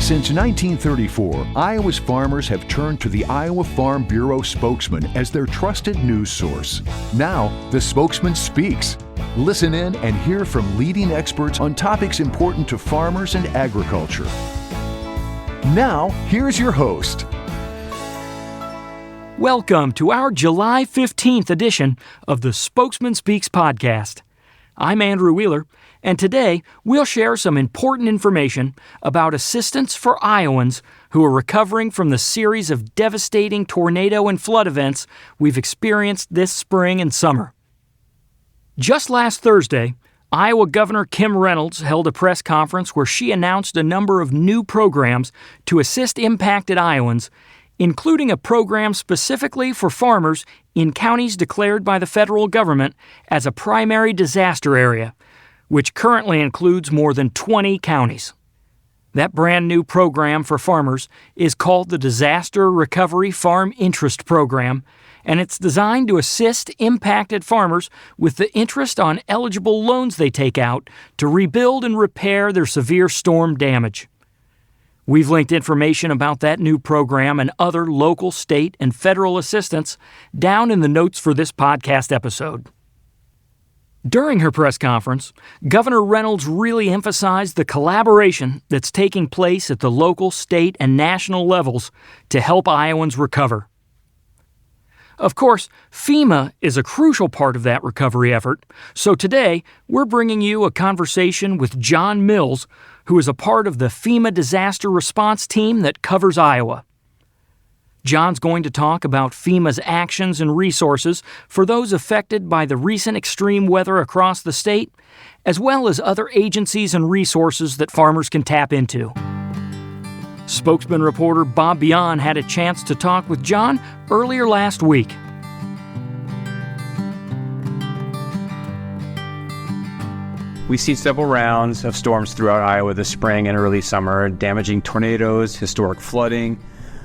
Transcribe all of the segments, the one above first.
Since 1934, Iowa's farmers have turned to the Iowa Farm Bureau spokesman as their trusted news source. Now, the Spokesman Speaks. Listen in and hear from leading experts on topics important to farmers and agriculture. Now, here's your host. Welcome to our July 15th edition of the Spokesman Speaks podcast. I'm Andrew Wheeler, and today we'll share some important information about assistance for Iowans who are recovering from the series of devastating tornado and flood events we've experienced this spring and summer. Just last Thursday, Iowa Governor Kim Reynolds held a press conference where she announced a number of new programs to assist impacted Iowans, including a program specifically for farmers in counties declared by the federal government as a primary disaster area, which currently includes more than 20 counties. That brand new program for farmers is called the Disaster Recovery Farm Interest Program, and it's designed to assist impacted farmers with the interest on eligible loans they take out to rebuild and repair their severe storm damage. We've linked information about that new program and other local, state, and federal assistance down in the notes for this podcast episode. During her press conference, Governor Reynolds really emphasized the collaboration that's taking place at the local, state, and national levels to help Iowans recover. Of course, FEMA is a crucial part of that recovery effort, so today we're bringing you a conversation with John Mills, who is a part of the FEMA disaster response team that covers Iowa. John's going to talk about FEMA's actions and resources for those affected by the recent extreme weather across the state, as well as other agencies and resources that farmers can tap into. Spokesman reporter Bob Bion had a chance to talk with John earlier last week. We've seen several rounds of storms throughout Iowa this spring and early summer, damaging tornadoes, historic flooding.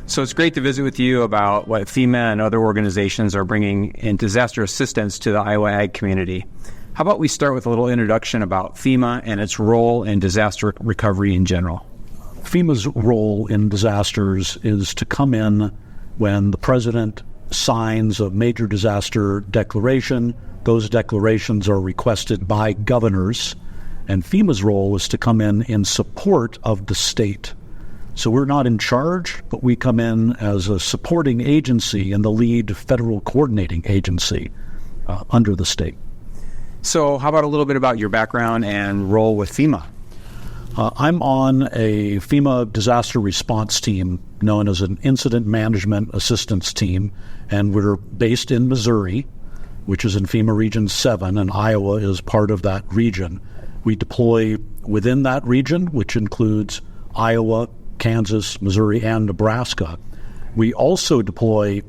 So it's great to visit with you about what FEMA and other organizations are bringing in disaster assistance to the Iowa ag community. How about we start with a little introduction about FEMA and its role in disaster recovery in general? FEMA's role in disasters is to come in when the president signs a major disaster declaration. Those declarations are requested by governors, and FEMA's role is to come in support of the state. So we're not in charge, but we come in as a supporting agency and the lead federal coordinating agency under the state. So how about a little bit about your background and role with FEMA? I'm on a FEMA disaster response team known as an Incident Management Assistance Team, and we're based in Missouri, which is in FEMA Region 7, and Iowa is part of that region. We deploy within that region, which includes Iowa, Kansas, Missouri, and Nebraska. We also deploy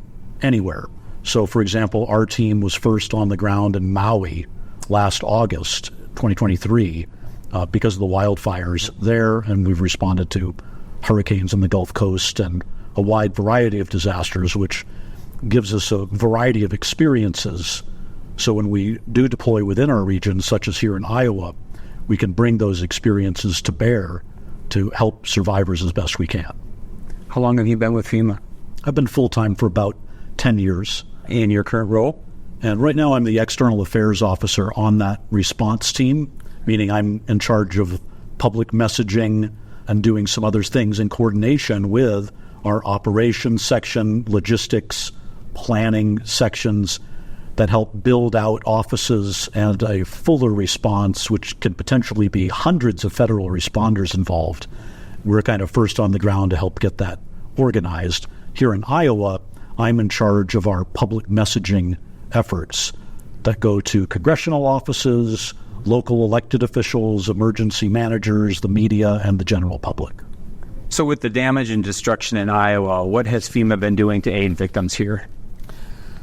anywhere. So, for example, our team was first on the ground in Maui last August 2023 because of the wildfires there, and we've responded to hurricanes on the Gulf Coast and a wide variety of disasters, which gives us a variety of experiences. So when we do deploy within our region, such as here in Iowa, we can bring those experiences to bear to help survivors as best we can. How long have you been with FEMA? I've been full-time for about 10 years. In your current role? And right now I'm the External Affairs Officer on that response team, meaning I'm in charge of public messaging and doing some other things in coordination with our operations section, logistics, planning sections that help build out offices and a fuller response, which could potentially be hundreds of federal responders involved. We're kind of first on the ground to help get that organized. Here in Iowa, I'm in charge of our public messaging efforts that go to congressional offices, local elected officials, emergency managers, the media, and the general public. So with the damage and destruction in Iowa, what has FEMA been doing to aid victims here?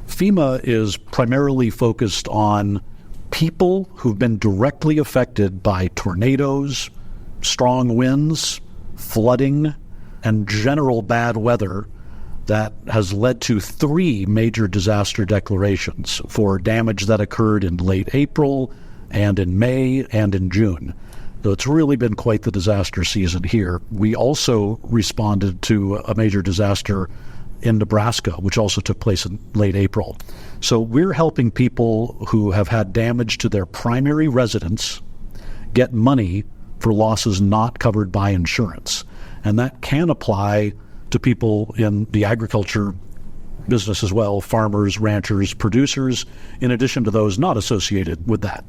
FEMA is primarily focused on people who've been directly affected by tornadoes, strong winds, flooding, and general bad weather that has led to 3 major disaster declarations for damage that occurred in late April and in May and in June. So it's really been quite the disaster season here. We also responded to a major disaster in Nebraska, which also took place in late April. So we're helping people who have had damage to their primary residence get money for losses not covered by insurance. And that can apply to people in the agriculture business as well, farmers, ranchers, producers, in addition to those not associated with that.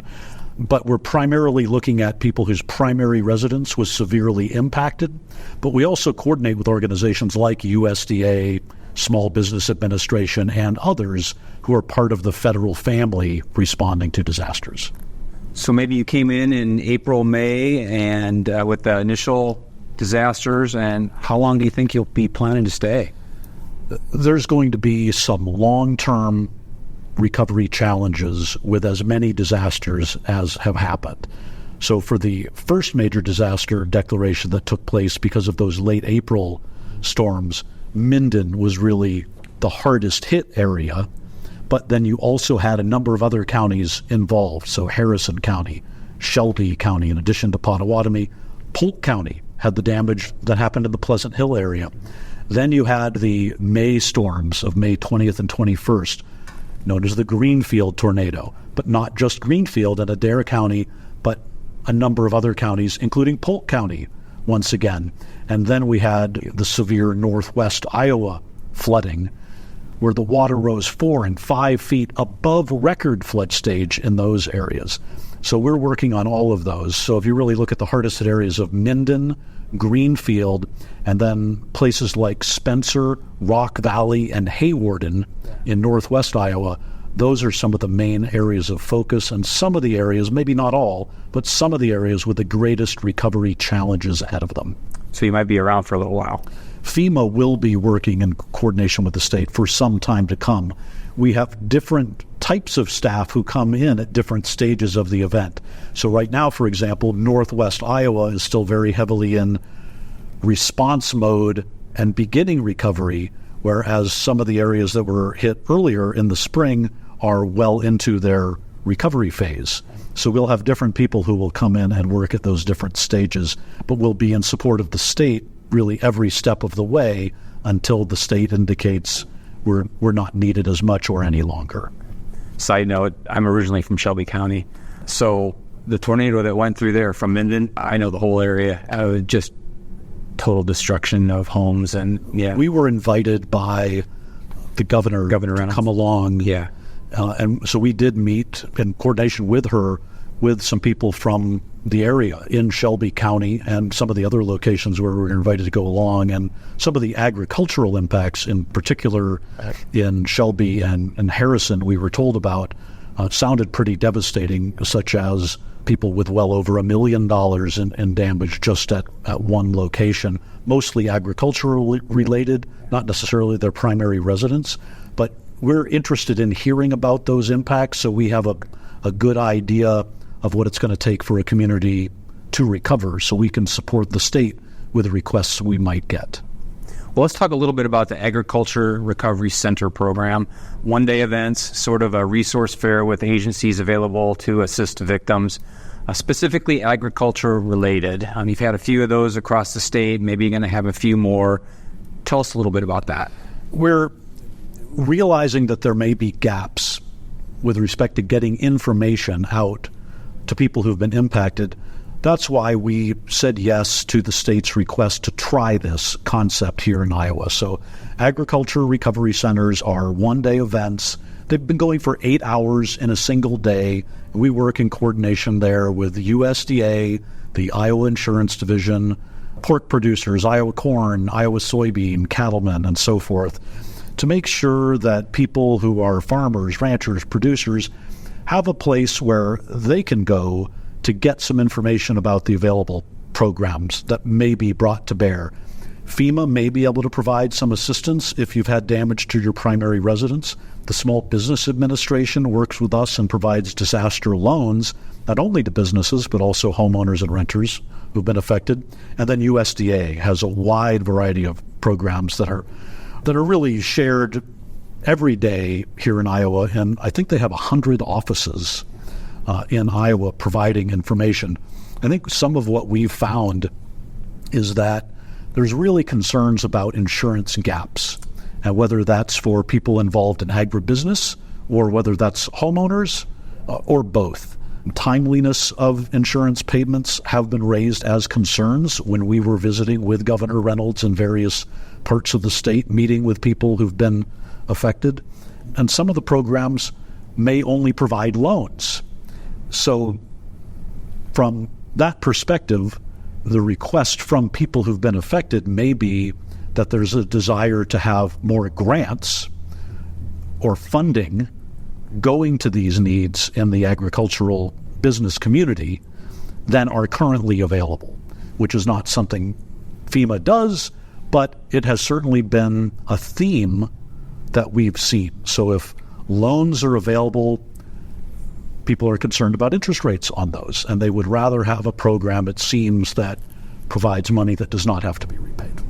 But we're primarily looking at people whose primary residence was severely impacted. But we also coordinate with organizations like USDA, Small Business Administration, and others who are part of the federal family responding to disasters. So maybe you came in April, May, and with the initial disasters, and how long do you think you'll be planning to stay? There's going to be some long-term recovery challenges with as many disasters as have happened. So for the first major disaster declaration that took place because of those late April storms, Minden was really the hardest hit area, but then you also had a number of other counties involved. So Harrison County, Shelby County, in addition to Pottawatomie, Polk County had the damage that happened in the Pleasant Hill area. Then you had the May storms of May 20th and 21st, known as the Greenfield tornado, but not just Greenfield and Adair County, but a number of other counties, including Polk County, once again. And then we had the severe northwest Iowa flooding, where the water rose 4 and 5 feet above record flood stage in those areas. So we're working on all of those. So if you really look at the hardest hit areas of Minden, Greenfield, and then places like Spencer, Rock Valley, and Haywarden in northwest Iowa, those are some of the main areas of focus, and some of the areas, maybe not all, but some of the areas with the greatest recovery challenges ahead of them. So you might be around for a little while. FEMA will be working in coordination with the state for some time to come. We have different types of staff who come in at different stages of the event. So right now, for example, northwest Iowa is still very heavily in response mode and beginning recovery, whereas some of the areas that were hit earlier in the spring are well into their recovery phase. So we'll have different people who will come in and work at those different stages, but we'll be in support of the state really every step of the way until the state indicates we're not needed as much or any longer. Side note, I'm originally from Shelby County, so the tornado that went through there from Minden, I know the whole area. Just total destruction of homes, and yeah. We were invited by the governor to come along. Yeah. And so we did meet in coordination with her, with some people from the area in Shelby County and some of the other locations where we were invited to go along, and some of the agricultural impacts in particular in Shelby and Harrison we were told about sounded pretty devastating, such as people with well over $1 million in damage just at one location, mostly agricultural related, not necessarily their primary residence. But we're interested in hearing about those impacts, so we have a good idea of what it's going to take for a community to recover, so we can support the state with the requests we might get. Well, let's talk a little bit about the Agriculture Recovery Center program. One-day events, sort of a resource fair with agencies available to assist victims, specifically agriculture related. You've had a few of those across the state. Maybe you're going to have a few more. Tell us a little bit about that. We're realizing that there may be gaps with respect to getting information out to people who've been impacted. That's why we said yes to the state's request to try this concept here in Iowa. So agriculture recovery centers are one-day events. They've been going for 8 hours in a single day. We work in coordination there with the USDA, the Iowa Insurance Division, pork producers, Iowa corn, Iowa soybean, cattlemen, and so forth, to make sure that people who are farmers, ranchers, producers have a place where they can go to get some information about the available programs that may be brought to bear. FEMA may be able to provide some assistance if you've had damage to your primary residence. The Small Business Administration works with us and provides disaster loans, not only to businesses, but also homeowners and renters who've been affected. And then USDA has a wide variety of programs that are really shared every day here in Iowa, and I think they have 100 offices in Iowa providing information. I think some of what we've found is that there's really concerns about insurance gaps, and whether that's for people involved in agribusiness or whether that's homeowners or both. Timeliness of insurance payments have been raised as concerns when we were visiting with Governor Reynolds in various parts of the state, meeting with people who've been affected. And some of the programs may only provide loans. So from that perspective, the request from people who've been affected may be that there's a desire to have more grants or funding going to these needs in the agricultural business community than are currently available, which is not something FEMA does, but it has certainly been a theme that we've seen. So if loans are available, people are concerned about interest rates on those, and they would rather have a program, it seems, that provides money that does not have to be repaid.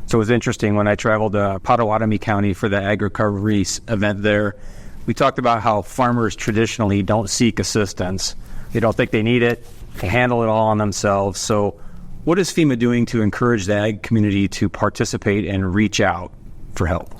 So it was interesting when I traveled to Pottawatomie County for the Ag Recovery event there. We talked about how farmers traditionally don't seek assistance. They don't think they need it. They handle it all on themselves. So what is FEMA doing to encourage the ag community to participate and reach out for help?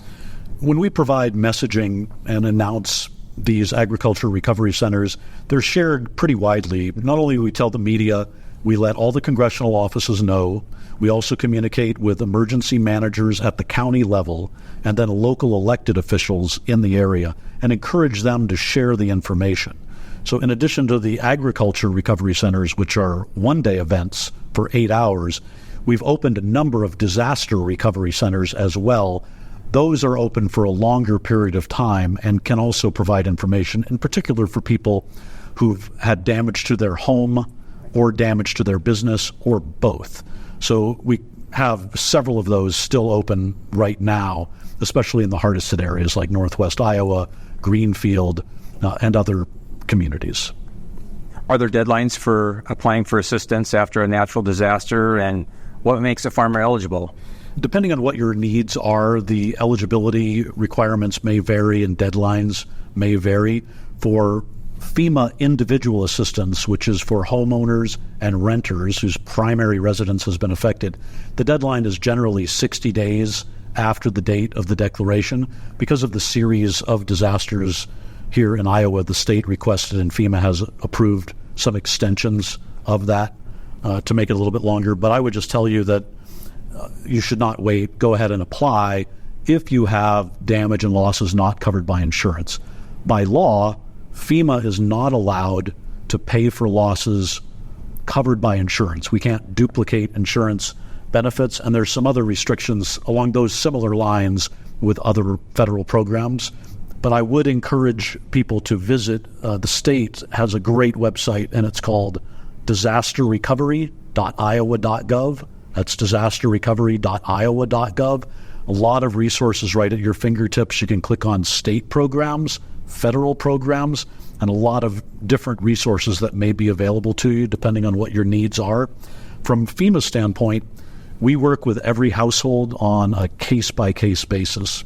When we provide messaging and announce these agriculture recovery centers, they're shared pretty widely. Not only do we tell the media, we let all the congressional offices know. We also communicate with emergency managers at the county level and then local elected officials in the area and encourage them to share the information. So in addition to the agriculture recovery centers, which are one-day events for 8 hours, we've opened a number of disaster recovery centers as well. Those are open for a longer period of time and can also provide information, in particular for people who've had damage to their home or damage to their business or both. So we have several of those still open right now, especially in the hardest hit areas like Northwest Iowa, Greenfield, and other communities. Are there deadlines for applying for assistance after a natural disaster, and what makes a farmer eligible? Depending on what your needs are, the eligibility requirements may vary and deadlines may vary. For FEMA individual assistance, which is for homeowners and renters whose primary residence has been affected, the deadline is generally 60 days after the date of the declaration. Because of the series of disasters here in Iowa, the state requested and FEMA has approved some extensions of that to make it a little bit longer. But I would just tell you that you should not wait. Go ahead and apply if you have damage and losses not covered by insurance. By law, FEMA is not allowed to pay for losses covered by insurance. We can't duplicate insurance benefits, and there's some other restrictions along those similar lines with other federal programs. But I would encourage people to visit. The state has a great website, and it's called disasterrecovery.iowa.gov. That's disasterrecovery.iowa.gov. A lot of resources right at your fingertips. You can click on state programs, federal programs, and a lot of different resources that may be available to you depending on what your needs are. From FEMA's standpoint, we work with every household on a case-by-case basis.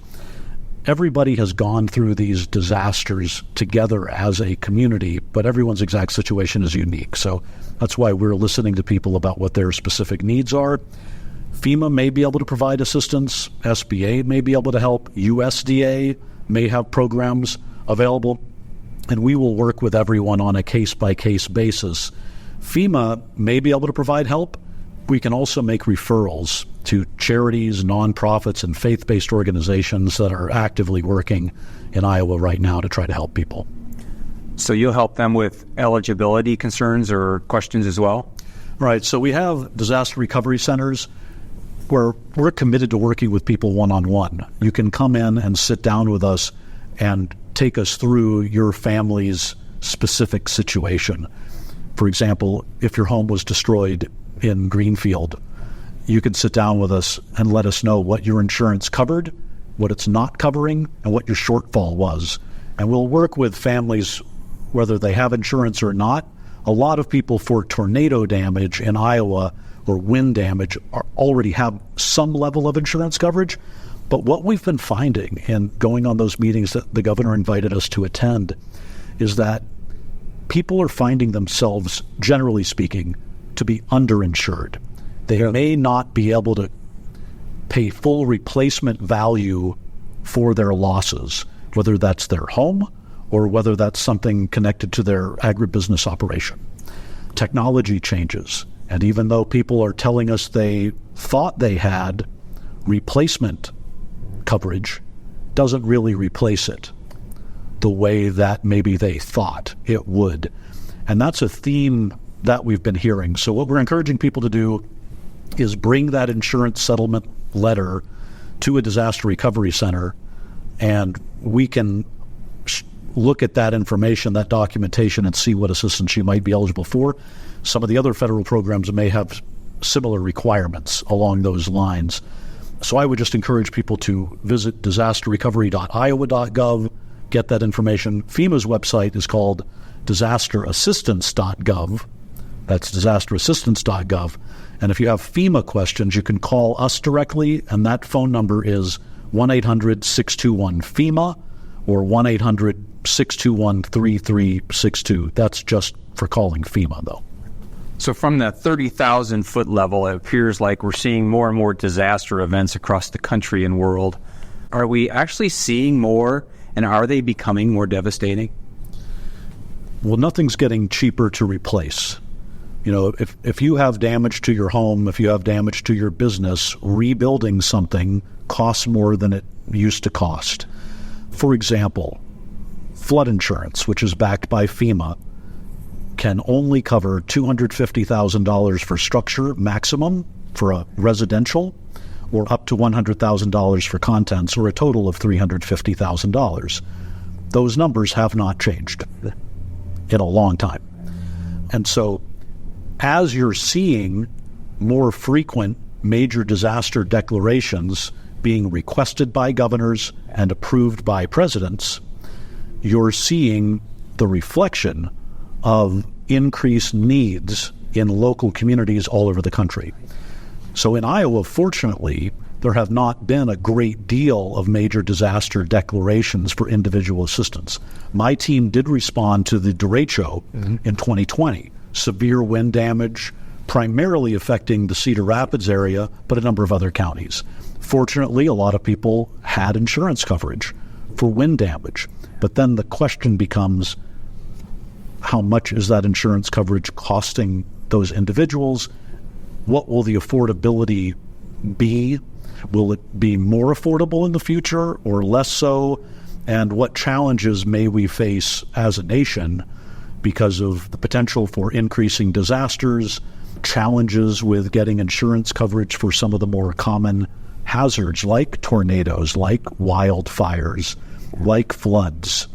Everybody has gone through these disasters together as a community, but everyone's exact situation is unique. So that's why we're listening to people about what their specific needs are. FEMA may be able to provide assistance. SBA may be able to help. USDA may have programs available. And we will work with everyone on a case-by-case basis. FEMA may be able to provide help. We can also make referrals to charities, nonprofits, and faith-based organizations that are actively working in Iowa right now to try to help people. So you'll help them with eligibility concerns or questions as well? Right. So we have disaster recovery centers where we're committed to working with people one-on-one. You can come in and sit down with us and take us through your family's specific situation. For example, if your home was destroyed in Greenfield, you could sit down with us and let us know what your insurance covered, what it's not covering, and what your shortfall was. And we'll work with families whether they have insurance or not. A lot of people for tornado damage in Iowa or wind damage already have some level of insurance coverage. But what we've been finding and going on those meetings that the governor invited us to attend is that people are finding themselves, generally speaking, to be underinsured. They may not be able to pay full replacement value for their losses, whether that's their home or whether that's something connected to their agribusiness operation. Technology changes, and even though people are telling us they thought they had replacement coverage, doesn't really replace it the way that maybe they thought it would. And that's a theme that we've been hearing. So what we're encouraging people to do is bring that insurance settlement letter to a disaster recovery center, and we can look at that information, that documentation, and see what assistance you might be eligible for. Some of the other federal programs may have similar requirements along those lines. So I would just encourage people to visit disasterrecovery.iowa.gov, get that information. FEMA's website is called disasterassistance.gov. That's disasterassistance.gov. And if you have FEMA questions, you can call us directly, and that phone number is 1-800-621-FEMA or 1-800-621-3362. That's just for calling FEMA, though. So from the 30,000-foot level, it appears like we're seeing more and more disaster events across the country and world. Are we actually seeing more, and are they becoming more devastating? Well, nothing's getting cheaper to replace. You know, if you have damage to your home, if you have damage to your business, rebuilding something costs more than it used to cost. For example, flood insurance, which is backed by FEMA, can only cover $250,000 for structure maximum for a residential, or up to $100,000 for contents, or a total of $350,000. Those numbers have not changed in a long time. And so as you're seeing more frequent major disaster declarations being requested by governors and approved by presidents, you're seeing the reflection of increased needs in local communities all over the country. So in Iowa, fortunately, there have not been a great deal of major disaster declarations for individual assistance. My team did respond to the derecho in 2020. Severe wind damage, primarily affecting the Cedar Rapids area, but a number of other counties. Fortunately, a lot of people had insurance coverage for wind damage. But then the question becomes, how much is that insurance coverage costing those individuals? What will the affordability be? Will it be more affordable in the future or less so? And what challenges may we face as a nation because of the potential for increasing disasters, challenges with getting insurance coverage for some of the more common hazards like tornadoes, like wildfires, like floods,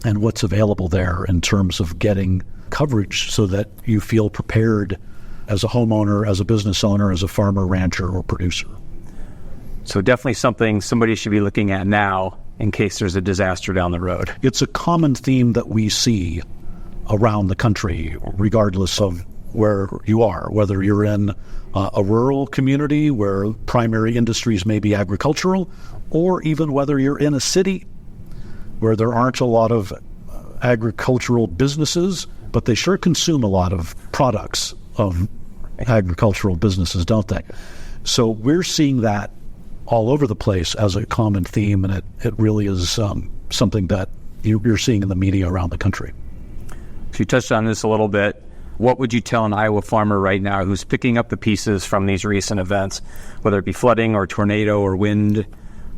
and what's available there in terms of getting coverage so that you feel prepared as a homeowner, as a business owner, as a farmer, rancher, or producer. So definitely something somebody should be looking at now in case there's a disaster down the road. It's a common theme that we see around the country, regardless of where you are, whether you're in a rural community where primary industries may be agricultural, or even whether you're in a city where there aren't a lot of agricultural businesses, but they sure consume a lot of products of agricultural businesses, don't they? So we're seeing that all over the place as a common theme, and it really is something that you're seeing in the media around the country. So you touched on this a little bit. What would you tell an Iowa farmer right now who's picking up the pieces from these recent events, whether it be flooding or tornado or wind?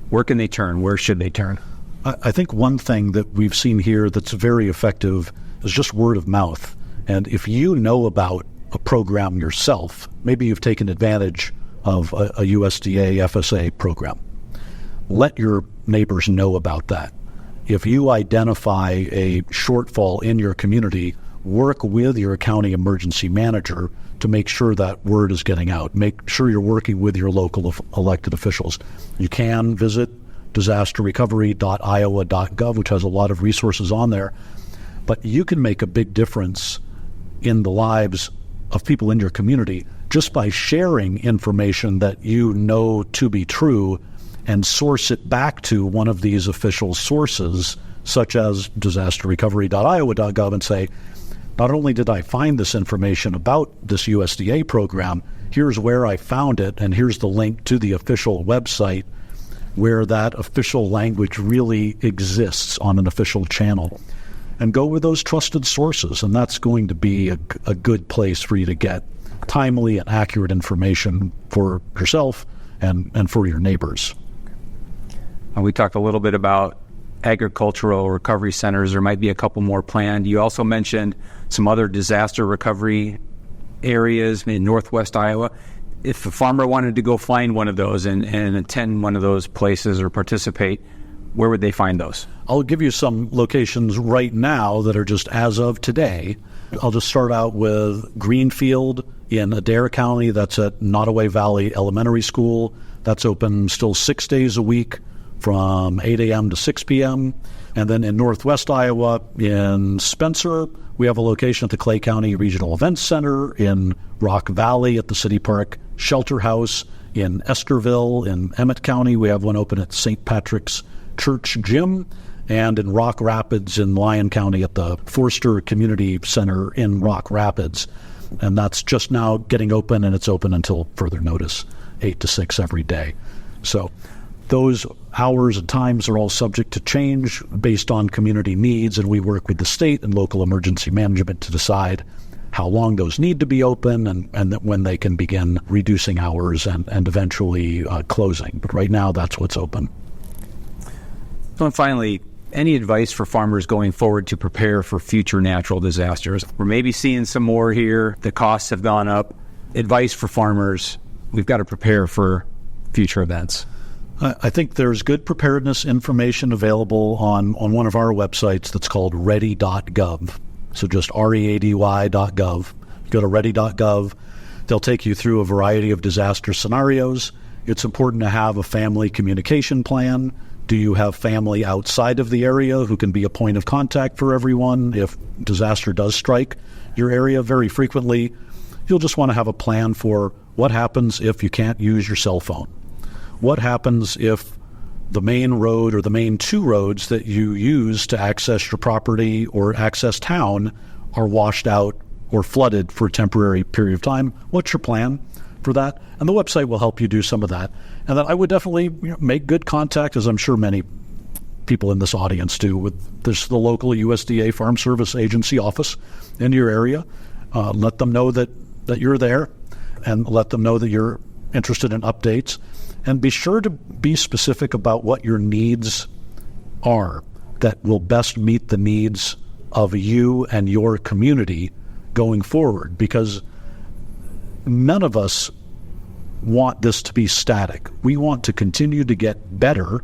Where can they turn? Where should they turn? I think one thing that we've seen here that's very effective is just word of mouth. And if you know about a program yourself, maybe you've taken advantage of a USDA FSA program, let your neighbors know about that. If you identify a shortfall in your community, work with your county emergency manager to make sure that word is getting out. Make sure you're working with your local elected officials. You can visit disasterrecovery.iowa.gov, which has a lot of resources on there. But you can make a big difference in the lives of people in your community just by sharing information that you know to be true and source it back to one of these official sources, such as disasterrecovery.iowa.gov, and say, not only did I find this information about this USDA program, here's where I found it, and here's the link to the official website where that official language really exists on an official channel. And go with those trusted sources, and that's going to be a good place for you to get timely and accurate information for yourself and for your neighbors. We talked a little bit about agricultural recovery centers. There might be a couple more planned. You also mentioned some other disaster recovery areas in northwest Iowa. If a farmer wanted to go find one of those and attend one of those places or participate, where would they find those? I'll give you some locations right now that are just as of today. I'll just start out with Greenfield in Adair County. That's at Nottoway Valley Elementary School. That's open still 6 days a week from 8 a.m. to 6 p.m. And then in northwest Iowa, in Spencer, we have a location at the Clay County Regional Events Center. In Rock Valley at the City Park Shelter House. In Estherville in Emmett County, we have one open at St. Patrick's Church Gym. And in Rock Rapids in Lyon County at the Forster Community Center in Rock Rapids. And that's just now getting open, and it's open until further notice, 8 to 6 every day. So those hours and times are all subject to change based on community needs, and we work with the state and local emergency management to decide how long those need to be open and when they can begin reducing hours and eventually closing. But right now, that's what's open. So, and finally, any advice for farmers going forward to prepare for future natural disasters? We're maybe seeing some more here. The costs have gone up. Advice for farmers, we've got to prepare for future events. I think there's good preparedness information available on one of our websites that's called ready.gov. So just ready.gov. Go to ready.gov. They'll take you through a variety of disaster scenarios. It's important to have a family communication plan. Do you have family outside of the area who can be a point of contact for everyone if disaster does strike your area? Very frequently, you'll just want to have a plan for what happens if you can't use your cell phone. What happens if the main road or the main two roads that you use to access your property or access town are washed out or flooded for a temporary period of time? What's your plan for that? And the website will help you do some of that. And then I would definitely make good contact, as I'm sure many people in this audience do, with the local USDA Farm Service Agency office in your area. Let them know that you're there, and let them know that you're interested in updates. And be sure to be specific about what your needs are that will best meet the needs of you and your community going forward, because none of us want this to be static. We want to continue to get better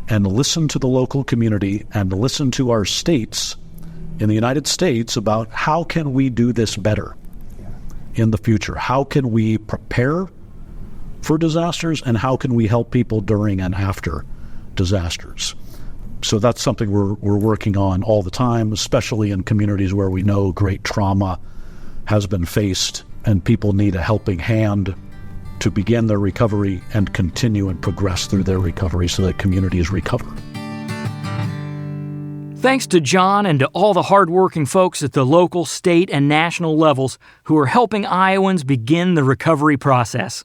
and listen to the local community and listen to our states in the United States about how can we do this better in the future? How can we prepare for disasters, and how can we help people during and after disasters? So that's something we're working on all the time, especially in communities where we know great trauma has been faced and people need a helping hand to begin their recovery and continue and progress through their recovery so that communities recover. Thanks to John and to all the hardworking folks at the local, state, and national levels who are helping Iowans begin the recovery process.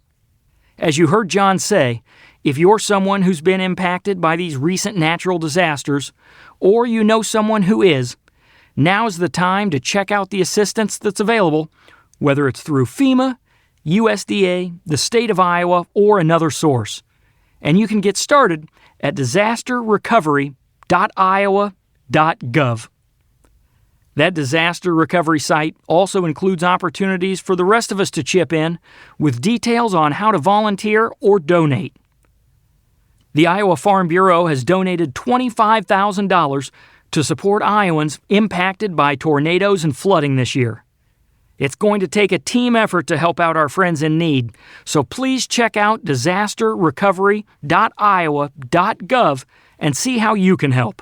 As you heard John say, if you're someone who's been impacted by these recent natural disasters, or you know someone who is, now's the time to check out the assistance that's available, whether it's through FEMA, USDA, the state of Iowa, or another source. And you can get started at disasterrecovery.iowa.gov. That disaster recovery site also includes opportunities for the rest of us to chip in with details on how to volunteer or donate. The Iowa Farm Bureau has donated $25,000 to support Iowans impacted by tornadoes and flooding this year. It's going to take a team effort to help out our friends in need, so please check out disasterrecovery.iowa.gov and see how you can help.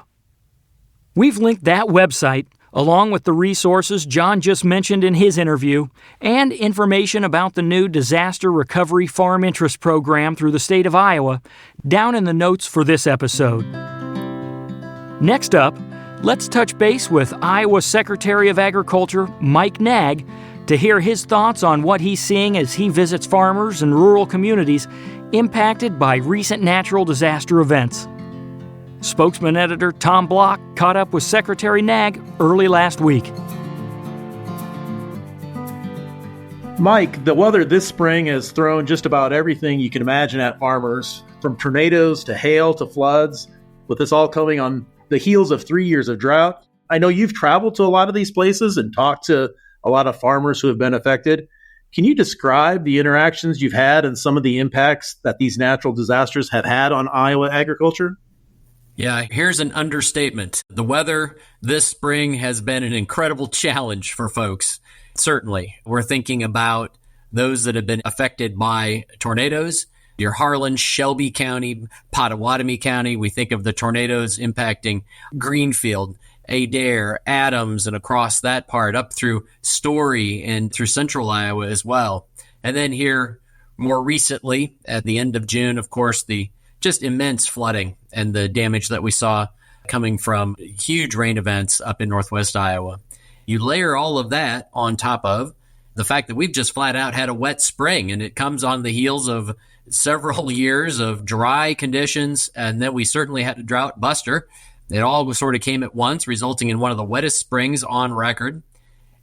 We've linked that website, along with the resources John just mentioned in his interview, and information about the new Disaster Recovery Farm Interest Program through the state of Iowa, down in the notes for this episode. Next up, Let's touch base with Iowa Secretary of Agriculture Mike Naig to hear his thoughts on what he's seeing as he visits farmers and rural communities impacted by recent natural disaster events. Spokesman editor Tom Block caught up with Secretary Naig early last week. Mike, the weather this spring has thrown just about everything you can imagine at farmers, from tornadoes to hail to floods, with this all coming on the heels of 3 years of drought. I know you've traveled to a lot of these places and talked to a lot of farmers who have been affected. Can you describe the interactions you've had and some of the impacts that these natural disasters have had on Iowa agriculture? Yeah, here's an understatement. The weather this spring has been an incredible challenge for folks. Certainly, we're thinking about those that have been affected by tornadoes. Your Harlan, Shelby County, Pottawatomie County. We think of the tornadoes impacting Greenfield, Adair, Adams, and across that part up through Story and through central Iowa as well. And then here more recently at the end of June, of course, the just immense flooding and the damage that we saw coming from huge rain events up in northwest Iowa. You layer all of that on top of the fact that we've just flat out had a wet spring, and it comes on the heels of several years of dry conditions, and then we certainly had a drought buster. It all sort of came at once, resulting in one of the wettest springs on record,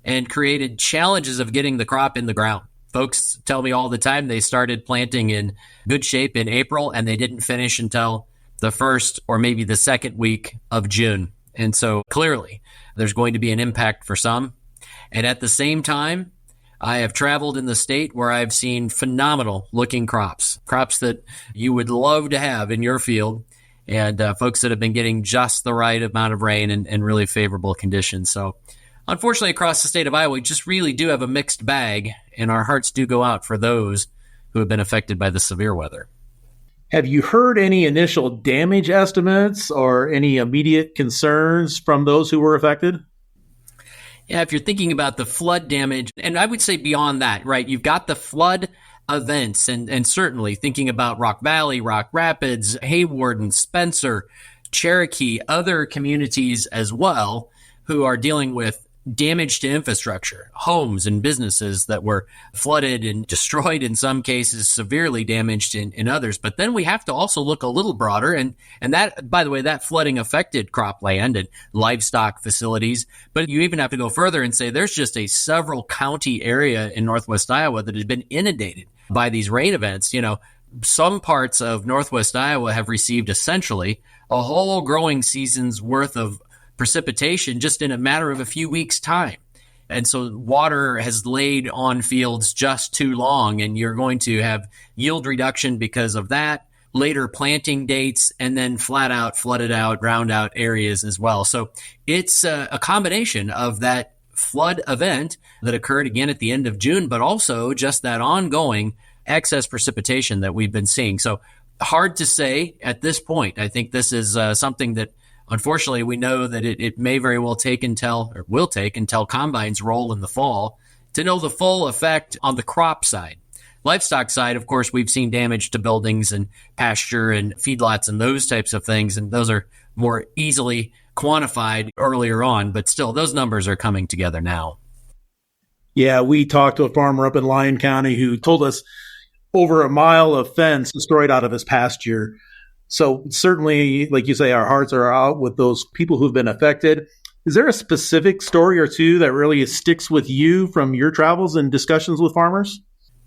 and created challenges of getting the crop in the ground. Folks tell me all the time they started planting in good shape in April, and they didn't finish until the first or maybe the second week of June. And so clearly there's going to be an impact for some. And at the same time, I have traveled in the state where I've seen phenomenal looking crops that you would love to have in your field, and folks that have been getting just the right amount of rain and really favorable conditions. So unfortunately, across the state of Iowa, we just really do have a mixed bag, and our hearts do go out for those who have been affected by the severe weather. Have you heard any initial damage estimates or any immediate concerns from those who were affected? Yeah, if you're thinking about the flood damage, and I would say beyond that, right, you've got the flood events, and certainly thinking about Rock Valley, Rock Rapids, Hayward, and Spencer, Cherokee, other communities as well, who are dealing with damage to infrastructure, homes and businesses that were flooded and destroyed in some cases, severely damaged in others. But then we have to also look a little broader, and that, by the way, that flooding affected cropland and livestock facilities. But you even have to go further and say there's just a several county area in northwest Iowa that has been inundated by these rain events. You know, some parts of northwest Iowa have received essentially a whole growing season's worth of precipitation just in a matter of a few weeks' time. And so water has laid on fields just too long, and you're going to have yield reduction because of that, later planting dates, and then flat out flooded out, drowned out areas as well. So it's a combination of that flood event that occurred again at the end of June, but also just that ongoing excess precipitation that we've been seeing. So hard to say at this point. I think this is something that unfortunately, we know that it may very well take until combines roll in the fall to know the full effect on the crop side. Livestock side, of course, we've seen damage to buildings and pasture and feedlots and those types of things, and those are more easily quantified earlier on, but still, those numbers are coming together now. Yeah, we talked to a farmer up in Lyon County who told us over a mile of fence destroyed out of his pasture. So certainly, like you say, our hearts are out with those people who've been affected. Is there a specific story or two that really sticks with you from your travels and discussions with farmers?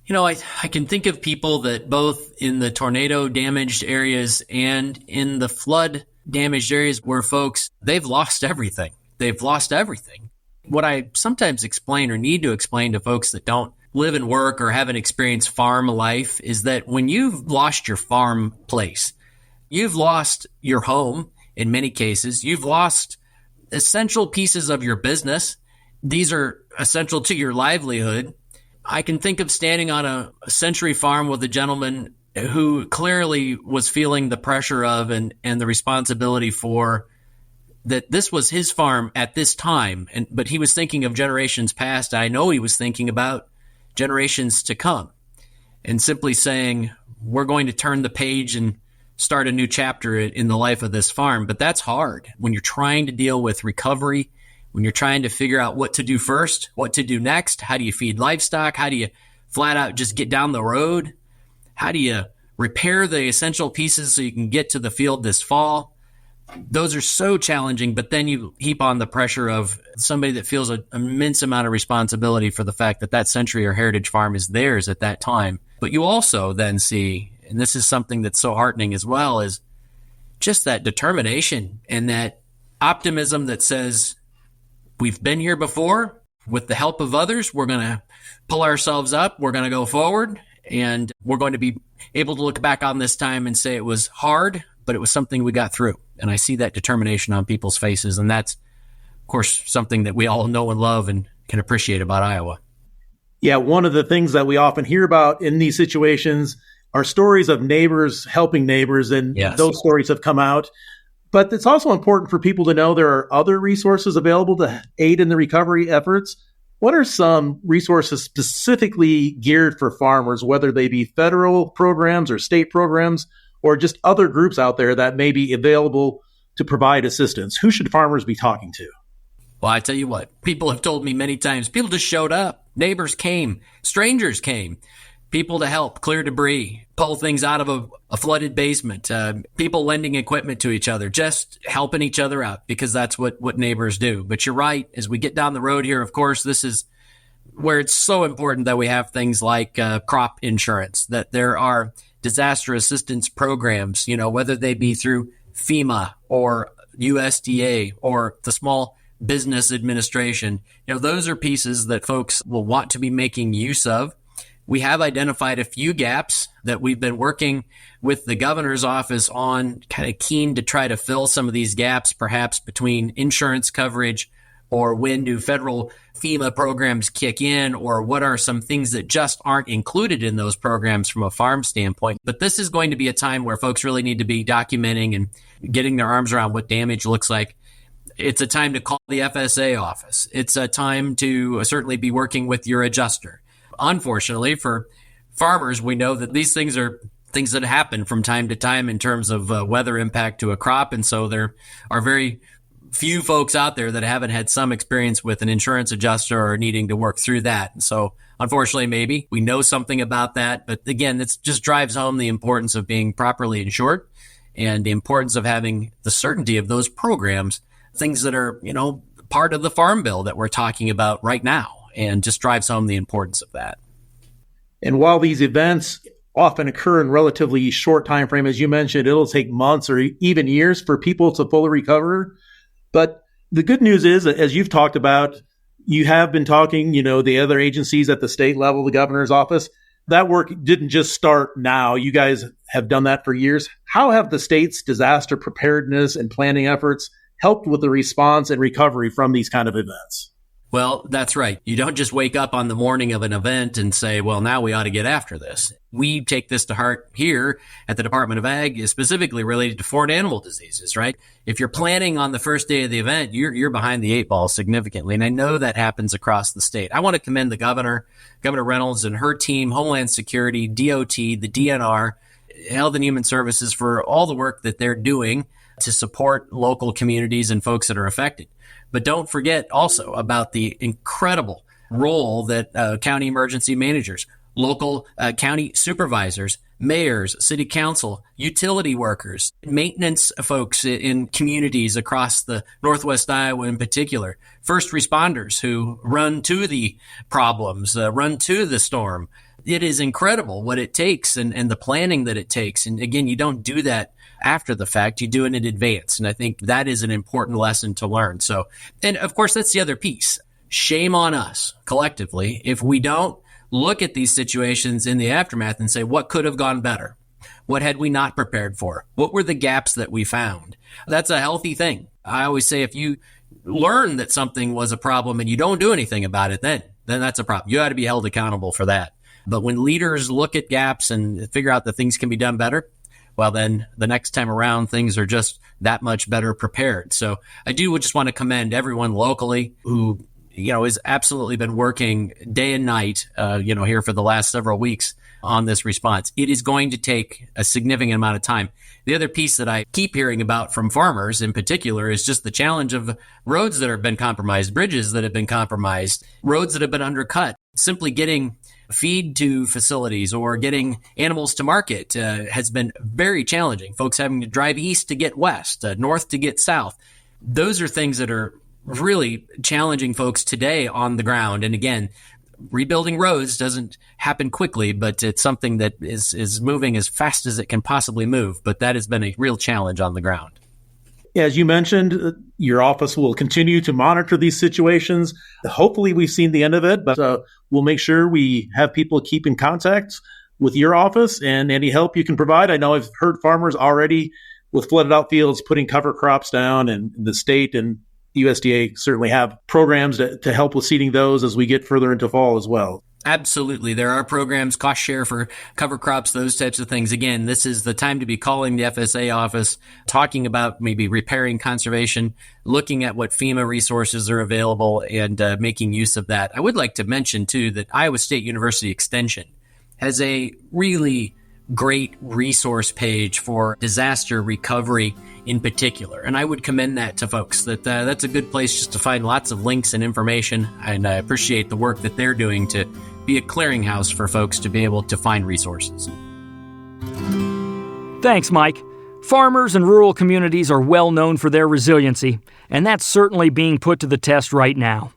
You know, I can think of people that both in the tornado damaged areas and in the flood damaged areas where folks, they've lost everything. They've lost everything. What I sometimes explain or need to explain to folks that don't live and work or haven't experienced farm life is that when you've lost your farm place, you've lost your home in many cases. You've lost essential pieces of your business. These are essential to your livelihood. I can think of standing on a century farm with a gentleman who clearly was feeling the pressure of and the responsibility for that this was his farm at this time. But he was thinking of generations past. I know he was thinking about generations to come, and simply saying, we're going to turn the page and start a new chapter in the life of this farm. But that's hard when you're trying to deal with recovery, when you're trying to figure out what to do first, what to do next. How do you feed livestock? How do you flat out just get down the road? How do you repair the essential pieces so you can get to the field this fall? Those are so challenging, but then you heap on the pressure of somebody that feels an immense amount of responsibility for the fact that that century or heritage farm is theirs at that time. But you also then see, and this is something that's so heartening as well, is just that determination and that optimism that says, we've been here before. With the help of others, we're going to pull ourselves up. We're going to go forward, and we're going to be able to look back on this time and say it was hard, but it was something we got through. And I see that determination on people's faces. And that's, of course, something that we all know and love and can appreciate about Iowa. Yeah, one of the things that we often hear about in these situations are stories of neighbors helping neighbors, and Yes. Those stories have come out. But it's also important for people to know there are other resources available to aid in the recovery efforts. What are some resources specifically geared for farmers, whether they be federal programs or state programs, or just other groups out there that may be available to provide assistance? Who should farmers be talking to? Well, I tell you what, people have told me many times, people just showed up. Neighbors came, strangers came, people to help clear debris, pull things out of a flooded basement, people lending equipment to each other, just helping each other out, because that's what neighbors do. But you're right, as we get down the road here, of course, this is where it's so important that we have things like crop insurance, that there are disaster assistance programs, whether they be through FEMA or USDA or the Small Business Administration. Those are pieces that folks will want to be making use of. We have identified a few gaps that we've been working with the governor's office on, kind of keen to try to fill some of these gaps, perhaps between insurance coverage, or when do federal FEMA programs kick in, or what are some things that just aren't included in those programs from a farm standpoint. But this is going to be a time where folks really need to be documenting and getting their arms around what damage looks like. It's a time to call the FSA office. It's a time to certainly be working with your adjuster. Unfortunately, for farmers, we know that these things are things that happen from time to time in terms of weather impact to a crop. And so there are very few folks out there that haven't had some experience with an insurance adjuster or needing to work through that. And so unfortunately, maybe we know something about that. But again, it just drives home the importance of being properly insured and the importance of having the certainty of those programs, things that are, part of the farm bill that we're talking about right now, and just drives home the importance of that. And while these events often occur in relatively short time frame, as you mentioned, it'll take months or even years for people to fully recover. But the good news is, as you've talked about, you have been talking, the other agencies at the state level, the governor's office. That work didn't just start now. You guys have done that for years. How have the state's disaster preparedness and planning efforts helped with the response and recovery from these kind of events? Well, that's right. You don't just wake up on the morning of an event and say, well, now we ought to get after this. We take this to heart here at the Department of Ag, is specifically related to foreign animal diseases, right? If you're planning on the first day of the event, you're behind the eight ball significantly. And I know that happens across the state. I want to commend the Governor Reynolds and her team, Homeland Security, DOT, the DNR, Health and Human Services, for all the work that they're doing to support local communities and folks that are affected. But don't forget also about the incredible role that county emergency managers, local county supervisors, mayors, city council, utility workers, maintenance folks in communities across the Northwest Iowa in particular, first responders who run to the problems, run to the storm. It is incredible what it takes and the planning that it takes. And again, you don't do that after the fact, you do it in advance. And I think that is an important lesson to learn. So, and of course, that's the other piece. Shame on us collectively if we don't look at these situations in the aftermath and say, what could have gone better? What had we not prepared for? What were the gaps that we found? That's a healthy thing. I always say, if you learn that something was a problem and you don't do anything about it, then that's a problem. You ought to be held accountable for that. But when leaders look at gaps and figure out that things can be done better, well, then the next time around, things are just that much better prepared. So I do just want to commend everyone locally who has absolutely been working day and night, here for the last several weeks on this response. It is going to take a significant amount of time. The other piece that I keep hearing about from farmers in particular is just the challenge of roads that have been compromised, bridges that have been compromised, roads that have been undercut. Simply getting feed to facilities or getting animals to market has been very challenging. Folks having to drive east to get west, north to get south. Those are things that are really challenging folks today on the ground. And again, rebuilding roads doesn't happen quickly, but it's something that is moving as fast as it can possibly move. But that has been a real challenge on the ground. As you mentioned, your office will continue to monitor these situations. Hopefully, we've seen the end of it, but we'll make sure we have people keep in contact with your office and any help you can provide. I know I've heard farmers already with flooded out fields putting cover crops down, and the state and USDA certainly have programs to help with seeding those as we get further into fall as well. Absolutely. There are programs, cost share for cover crops, those types of things. Again, this is the time to be calling the FSA office, talking about maybe repairing conservation, looking at what FEMA resources are available, and making use of that. I would like to mention, too, that Iowa State University Extension has a really great resource page for disaster recovery in particular. And I would commend that to folks, that's a good place just to find lots of links and information. And I appreciate the work that they're doing to be a clearinghouse for folks to be able to find resources. Thanks, Mike. Farmers and rural communities are well known for their resiliency, and that's certainly being put to the test right now.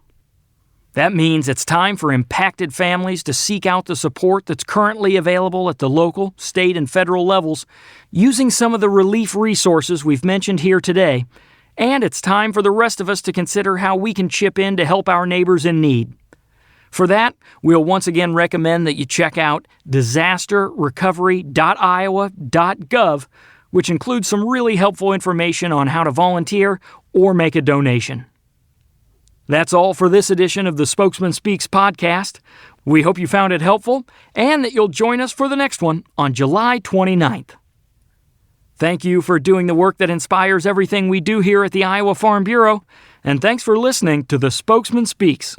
That means it's time for impacted families to seek out the support that's currently available at the local, state, and federal levels using some of the relief resources we've mentioned here today. And it's time for the rest of us to consider how we can chip in to help our neighbors in need. For that, we'll once again recommend that you check out disasterrecovery.iowa.gov, which includes some really helpful information on how to volunteer or make a donation. That's all for this edition of the Spokesman Speaks podcast. We hope you found it helpful and that you'll join us for the next one on July 29th. Thank you for doing the work that inspires everything we do here at the Iowa Farm Bureau, and thanks for listening to the Spokesman Speaks.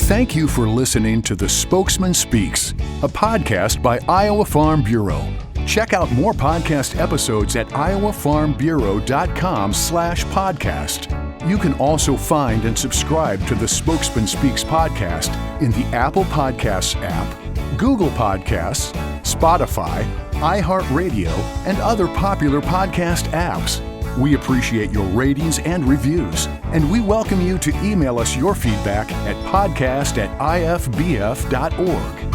Thank you for listening to the Spokesman Speaks, a podcast by Iowa Farm Bureau. Check out more podcast episodes at iowafarmbureau.com/podcast. You can also find and subscribe to the Spokesman Speaks podcast in the Apple Podcasts app, Google Podcasts, Spotify, iHeartRadio, and other popular podcast apps. We appreciate your ratings and reviews, and we welcome you to email us your feedback at podcast@ifbf.org.